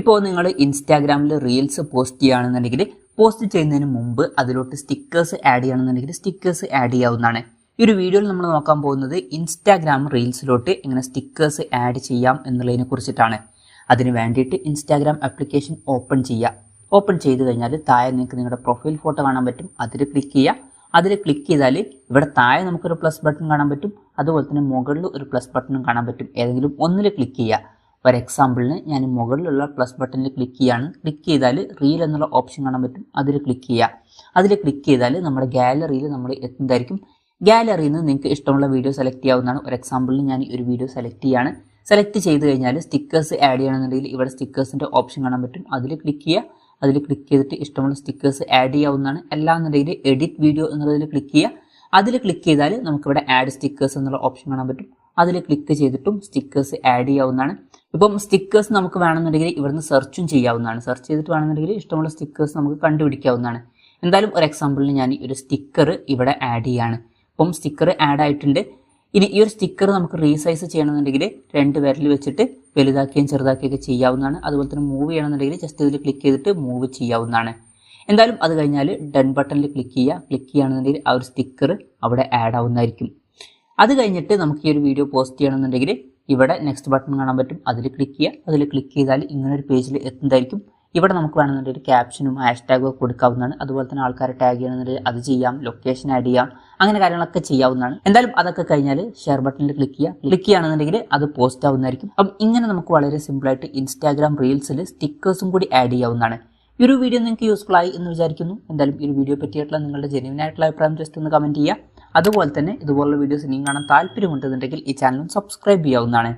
ഇപ്പോൾ നിങ്ങൾ ഇൻസ്റ്റാഗ്രാമിൽ റീൽസ് പോസ്റ്റ് ചെയ്യുകയാണെന്നുണ്ടെങ്കിൽ പോസ്റ്റ് ചെയ്യുന്നതിന് മുമ്പ് അതിലോട്ട് സ്റ്റിക്കേഴ്സ് ആഡ് ചെയ്യണമെന്നുണ്ടെങ്കിൽ സ്റ്റിക്കേഴ്സ് ആഡ് ചെയ്യാവുന്നതാണ്. ഈ ഒരു വീഡിയോയിൽ നമ്മൾ നോക്കാൻ പോകുന്നത് ഇൻസ്റ്റാഗ്രാം റീൽസിലോട്ട് എങ്ങനെ സ്റ്റിക്കേഴ്സ് ആഡ് ചെയ്യാം എന്നുള്ളതിനെ കുറിച്ചിട്ടാണ്. അതിന് വേണ്ടിയിട്ട് ഇൻസ്റ്റാഗ്രാം ആപ്ലിക്കേഷൻ ഓപ്പൺ ചെയ്യുക. ഓപ്പൺ ചെയ്ത് കഴിഞ്ഞാൽ താഴെ നിങ്ങൾക്ക് നിങ്ങളുടെ പ്രൊഫൈൽ ഫോട്ടോ കാണാൻ പറ്റും. അതിൽ ക്ലിക്ക് ചെയ്യുക. അതിൽ ക്ലിക്ക് ചെയ്താൽ ഇവിടെ താഴെ നമുക്കൊരു പ്ലസ് ബട്ടൺ കാണാൻ പറ്റും. അതുപോലെ തന്നെ മുകളിൽ ഒരു പ്ലസ് ബട്ടണും കാണാൻ പറ്റും. ഏതെങ്കിലും ഒന്നിൽ ക്ലിക്ക് ചെയ്യുക. ഫോർ എക്സാമ്പിളിന് ഞാൻ മുകളിലുള്ള പ്ലസ് ബട്ടണിൽ ക്ലിക്ക് ചെയ്യാണ്. ക്ലിക്ക് ചെയ്താൽ റീൽ എന്നുള്ള ഓപ്ഷൻ കാണാൻ പറ്റും. അതിൽ ക്ലിക്ക് ചെയ്യുക. അതിൽ ക്ലിക്ക് ചെയ്താൽ നമ്മുടെ ഗാലറിയിൽ നമ്മൾ എത്തുന്നതായിരിക്കും. ഗാലറിയിൽ നിന്ന് നിങ്ങൾക്ക് ഇഷ്ടമുള്ള വീഡിയോ സെലക്ട് ചെയ്യാവുന്നതാണ്. ഒരു എക്സാമ്പിളിന് ഞാൻ ഒരു വീഡിയോ സെലക്ട് ചെയ്യാണ്. സെലക്ട് ചെയ്ത് കഴിഞ്ഞാൽ സ്റ്റിക്കേഴ്സ് ആഡ് ചെയ്യണമെന്നുണ്ടെങ്കിൽ ഇവിടെ സ്റ്റിക്കേഴ്സിൻ്റെ ഓപ്ഷൻ കാണാൻ പറ്റും. അതിൽ ക്ലിക്ക് ചെയ്യുക. അതിൽ ക്ലിക്ക് ചെയ്തിട്ട് ഇഷ്ടമുള്ള സ്റ്റിക്കേഴ്സ് ആഡ് ചെയ്യാവുന്നതാണ്. അല്ലാന്നുണ്ടെങ്കിൽ എഡിറ്റ് വീഡിയോ എന്നുള്ളതിൽ ക്ലിക്ക് ചെയ്യുക. അതിൽ ക്ലിക്ക് ചെയ്താൽ നമുക്കിവിടെ ആഡ് സ്റ്റിക്കേഴ്സ് എന്നുള്ള ഓപ്ഷൻ കാണാൻ പറ്റും. അതിൽ ക്ലിക്ക് ചെയ്തിട്ടും സ്റ്റിക്കേഴ്സ് ആഡ് ചെയ്യാവുന്നതാണ്. ഇപ്പം സ്റ്റിക്കേഴ്സ് നമുക്ക് വേണമെന്നുണ്ടെങ്കിൽ ഇവിടുന്ന് സെർച്ചും ചെയ്യാവുന്നതാണ്. സെർച്ച് ചെയ്തിട്ട് വേണമെന്നുണ്ടെങ്കിൽ ഇഷ്ടമുള്ള സ്റ്റിക്കേഴ്സ് നമുക്ക് കണ്ടുപിടിക്കാവുന്നതാണ്. എന്തായാലും ഒരു എക്സാമ്പിളിന് ഞാൻ ഒരു സ്റ്റിക്കർ ഇവിടെ ആഡ് ചെയ്യാണ്. ഇപ്പം സ്റ്റിക്കർ ആഡ് ആയിട്ടുണ്ട്. ഇനി ഈ ഒരു സ്റ്റിക്കർ നമുക്ക് റീസൈസ് ചെയ്യണമെന്നുണ്ടെങ്കിൽ രണ്ട് വിരൽ വെച്ചിട്ട് വലുതാക്കുകയും ചെറുതാക്കുകയൊക്കെ ചെയ്യാവുന്നതാണ്. അതുപോലെ തന്നെ മൂവ് ചെയ്യണമെന്നുണ്ടെങ്കിൽ ജസ്റ്റ് ഇതിൽ ക്ലിക്ക് ചെയ്തിട്ട് മൂവ് ചെയ്യാവുന്നതാണ്. എന്തായാലും അത് കഴിഞ്ഞാൽ ഡൺ ബട്ടണിൽ ക്ലിക്ക് ചെയ്യുക. ക്ലിക്ക് ചെയ്യുകയാണെന്നുണ്ടെങ്കിൽ ആ ഒരു സ്റ്റിക്കർ അവിടെ ആഡ് ആവുന്നതായിരിക്കും. അത് കഴിഞ്ഞിട്ട് നമുക്ക് ഈ ഒരു വീഡിയോ പോസ്റ്റ് ചെയ്യണമെന്നുണ്ടെങ്കിൽ ഇവിടെ നെക്സ്റ്റ് ബട്ടൺ കാണാൻ പറ്റും. അതിൽ ക്ലിക്ക് ചെയ്യുക. അതിൽ ക്ലിക്ക് ചെയ്താൽ ഇങ്ങനൊരു പേജിൽ എത്തുന്നതായിരിക്കും. ഇവിടെ നമുക്ക് വേണമെന്നുണ്ടെങ്കിൽ ക്യാപ്ഷനും ഹാഷ്ടാഗും ഒക്കെ കൊടുക്കാവുന്നതാണ്. അതുപോലെ തന്നെ ആൾക്കാരെ ടാഗ് ചെയ്യണമെന്നുണ്ടെങ്കിൽ അത് ചെയ്യാം. ലൊക്കേഷൻ ആഡ് ചെയ്യാം. അങ്ങനെ കാര്യങ്ങളൊക്കെ ചെയ്യാവുന്നതാണ്. എന്തായാലും അതൊക്കെ കഴിഞ്ഞാൽ ഷെയർ ബട്ടണിൽ ക്ലിക്ക് ചെയ്യുക. ക്ലിക്ക് ചെയ്യുകയാണെന്നുണ്ടെങ്കിൽ അത് പോസ്റ്റ് ആവുന്നതായിരിക്കും. അപ്പം ഇങ്ങനെ നമുക്ക് വളരെ സിമ്പിളായിട്ട് ഇൻസ്റ്റാഗ്രാം റീൽസിൽ സ്റ്റിക്കേഴ്സും കൂടി ആഡ് ചെയ്യാവുന്നതാണ്. ഈ ഒരു വീഡിയോ നിങ്ങൾക്ക് യൂസ്ഫുൾ ആയി എന്ന് വിചാരിക്കുന്നു. എന്തായാലും ഈ ഒരു വീഡിയോ പറ്റിയിട്ടുള്ള നിങ്ങളുടെ ജെന്യുവൻ ആയിട്ടുള്ള അഭിപ്രായം ജസ്റ്റ് ഒന്ന് കമൻറ്റ് ചെയ്യുക. അതുപോലെ തന്നെ ഇതുപോലുള്ള വീഡിയോസ് ഇനിയും കാണാൻ താല്പര്യമുണ്ടെന്നുണ്ടെങ്കിൽ ഈ ചാനലും സബ്സ്ക്രൈബ് ചെയ്യാവുന്നതാണ്.